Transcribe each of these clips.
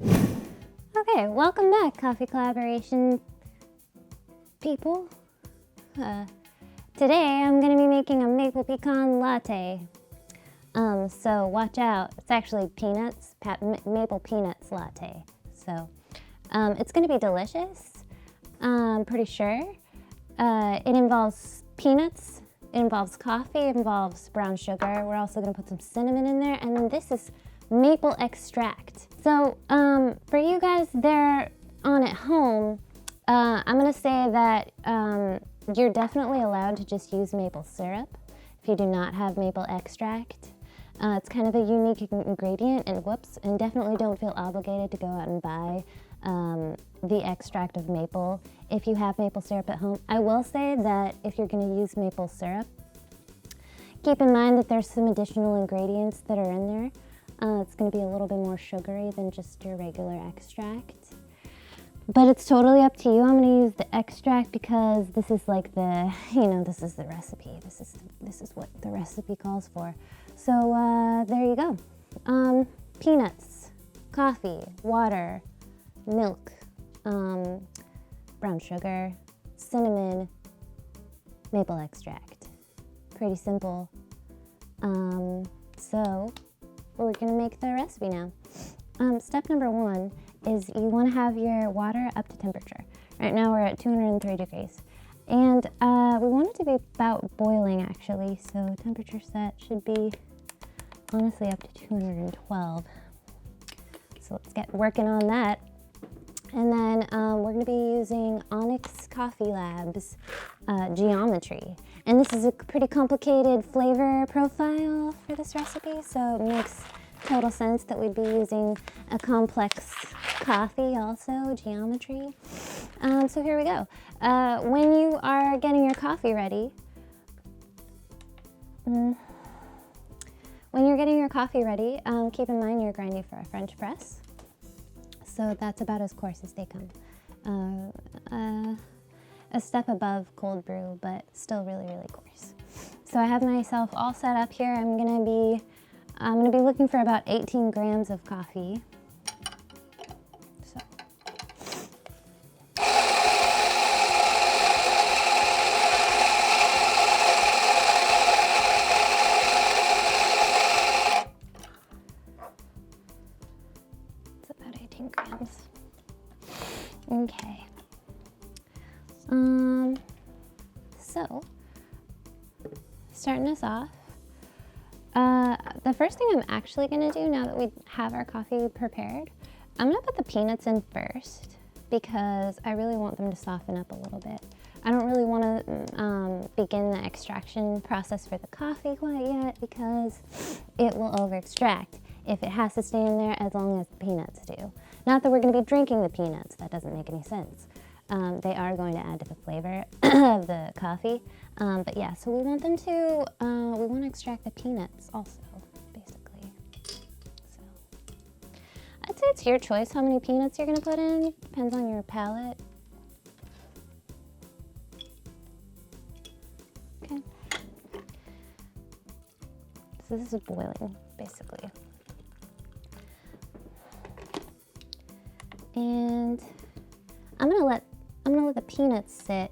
Okay, welcome back, coffee collaboration people. Today I'm going to be making a maple pecan latte. So watch out. It's actually peanuts, maple peanuts latte. So it's going to be delicious. I'm pretty sure. It involves peanuts, it involves coffee, it involves brown sugar. We're also going to put some cinnamon in there, and then this is maple extract. So for you guys there on at home, I'm going to say that you're definitely allowed to just use maple syrup if you do not have maple extract. It's kind of a unique ingredient, and definitely don't feel obligated to go out and buy the extract of maple if you have maple syrup at home. I will say that if you're going to use maple syrup, keep in mind that there's some additional ingredients that are in there. It's going to be a little bit more sugary than just your regular extract. But it's totally up to you. I'm going to use the extract because this is like this is the recipe. This is what the recipe calls for. So there you go. Peanuts, coffee, water, milk, brown sugar, cinnamon, maple extract. Pretty simple. So we're going to make the recipe now. Step number 1 is you want to have your water up to temperature. Right now we're at 203 degrees. And we want it to be about boiling actually, so temperature set should be honestly up to 212. So let's get working on that. And then we're going to be using Onyx Coffee Labs geometry. And this is a pretty complicated flavor profile for this recipe, so it makes total sense that we'd be using a complex coffee also, geometry. So here we go. When you are getting your coffee ready, keep in mind you're grinding for a French press. So that's about as coarse as they come. A step above cold brew, but still really, really coarse. So I have myself all set up here. I'm gonna be looking for about 18 grams of coffee. So. It's about 18 grams. Okay. So, starting us off, the first thing I'm actually going to do now that we have our coffee prepared, I'm going to put the peanuts in first because I really want them to soften up a little bit. I don't really want to begin the extraction process for the coffee quite yet because it will over-extract if it has to stay in there as long as the peanuts do. Not that we're going to be drinking the peanuts, that doesn't make any sense. They are going to add to the flavor of the coffee. But yeah, so we want them to, we want to extract the peanuts also, basically. So I'd say it's your choice how many peanuts you're going to put in. Depends on your palate. Okay. So this is boiling, basically. And I'm gonna let the peanuts sit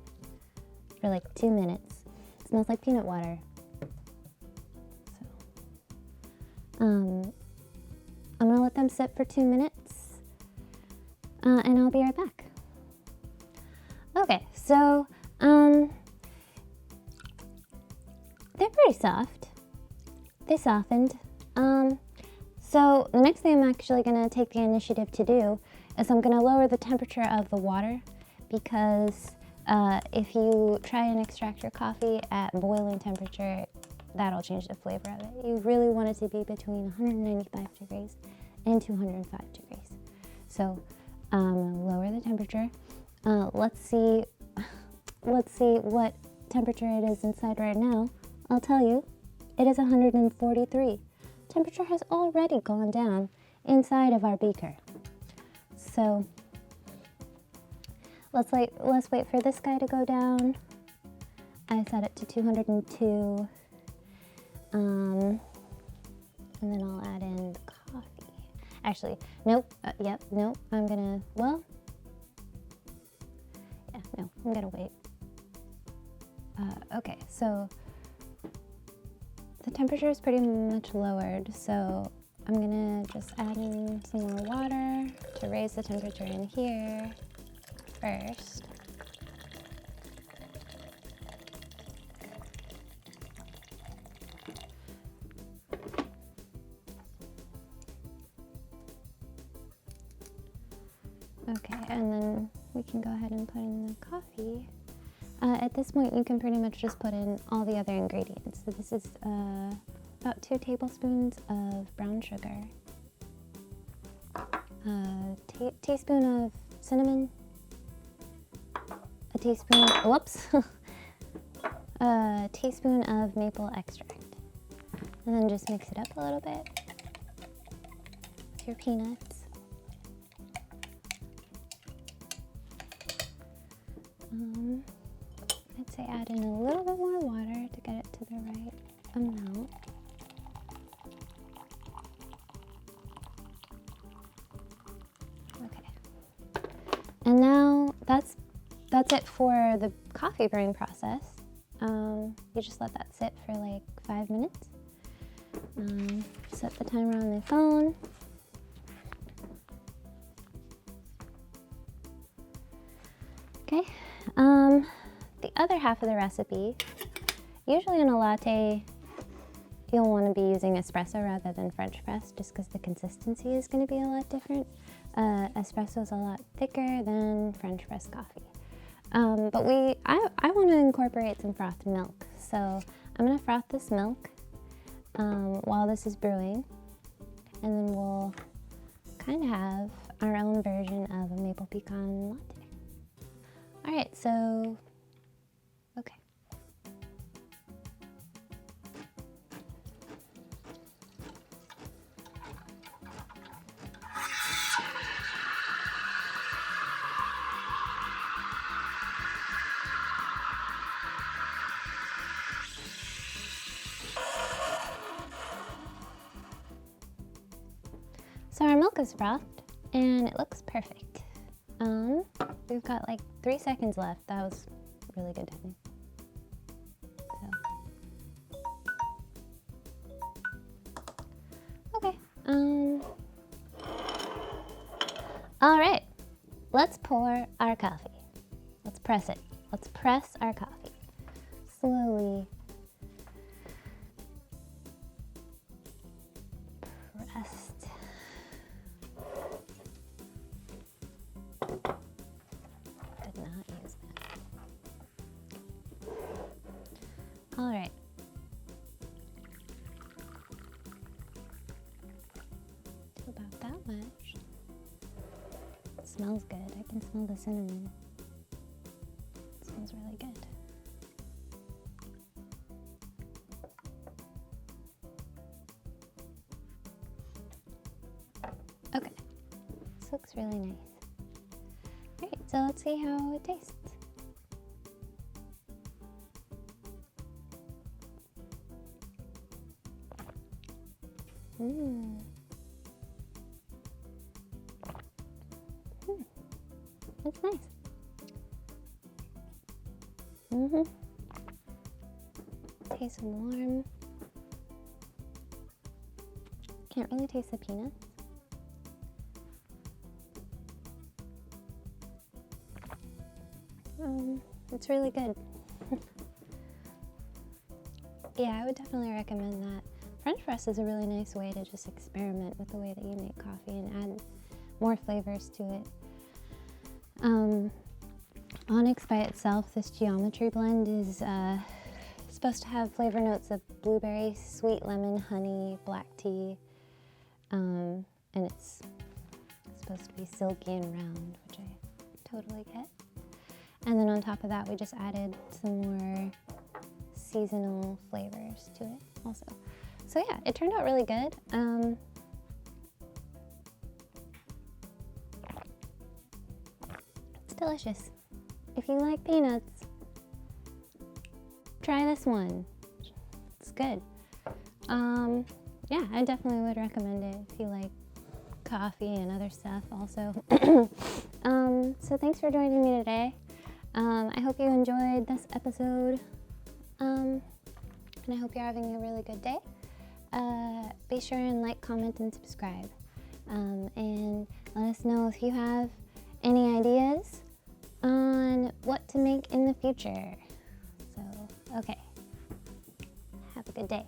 for like 2 minutes. It smells like peanut water. So, I'm gonna let them sit for 2 minutes, and I'll be right back. Okay, so they're pretty soft. They softened. So the next thing I'm actually gonna take the initiative to do is I'm going to lower the temperature of the water because if you try and extract your coffee at boiling temperature, that'll change the flavor of it. You really want it to be between 195 degrees and 205 degrees. So lower the temperature. Let's see what temperature it is inside right now. I'll tell you, it is 143. Temperature has already gone down inside of our beaker. So let's wait for this guy to go down. I set it to 202. And then I'll add in the coffee. Actually, nope, yep, nope, I'm gonna, well, yeah, no, I'm gonna wait. Okay, so the temperature is pretty much lowered, so I'm gonna just add in some more water to raise the temperature in here first. Okay, and then we can go ahead and put in the coffee. At this point, you can pretty much just put in all the other ingredients. So this is about 2 tablespoons of brown sugar, a teaspoon of cinnamon, a teaspoon, whoops, a teaspoon of maple extract. And then just mix it up a little bit with your peanuts. I'd say add in a little bit more water to get it to the right amount. Okay. And now that's it for the coffee brewing process. You just let that sit for like 5 minutes. Set the timer on the phone. Okay. The other half of the recipe, usually in a latte, you'll want to be using espresso rather than French press, just because the consistency is going to be a lot different. Espresso is a lot thicker than French press coffee. But I want to incorporate some frothed milk, so I'm going to froth this milk while this is brewing, and then we'll kind of have our own version of a maple pecan latte. All right, so, okay. So our milk is frothed and it looks perfect. We've got like 3 seconds left. That was really good timing. So. Okay. All right. Let's pour our coffee. Let's press it. Let's press our coffee. Slowly pressed. Did not use that. All right. Do about that much. It smells good. I can smell the cinnamon. It smells really good. Okay, this looks really nice. All right, so let's see how it tastes. That's nice. Tastes warm. Can't really taste the peanuts. It's really good. Yeah, I would definitely recommend that. French press is a really nice way to just experiment with the way that you make coffee and add more flavors to it. Onyx by itself, this geometry blend is supposed to have flavor notes of blueberry, sweet lemon, honey, black tea, and it's supposed to be silky and round, which I totally get. And then on top of that, we just added some more seasonal flavors to it also. So yeah, it turned out really good. It's delicious. If you like peanuts, try this one. It's good. Yeah, I definitely would recommend it if you like coffee and other stuff also. So thanks for joining me today. I hope you enjoyed this episode, and I hope you're having a really good day. Be sure and like, comment, and subscribe. And let us know if you have any ideas on what to make in the future. So, okay. Have a good day.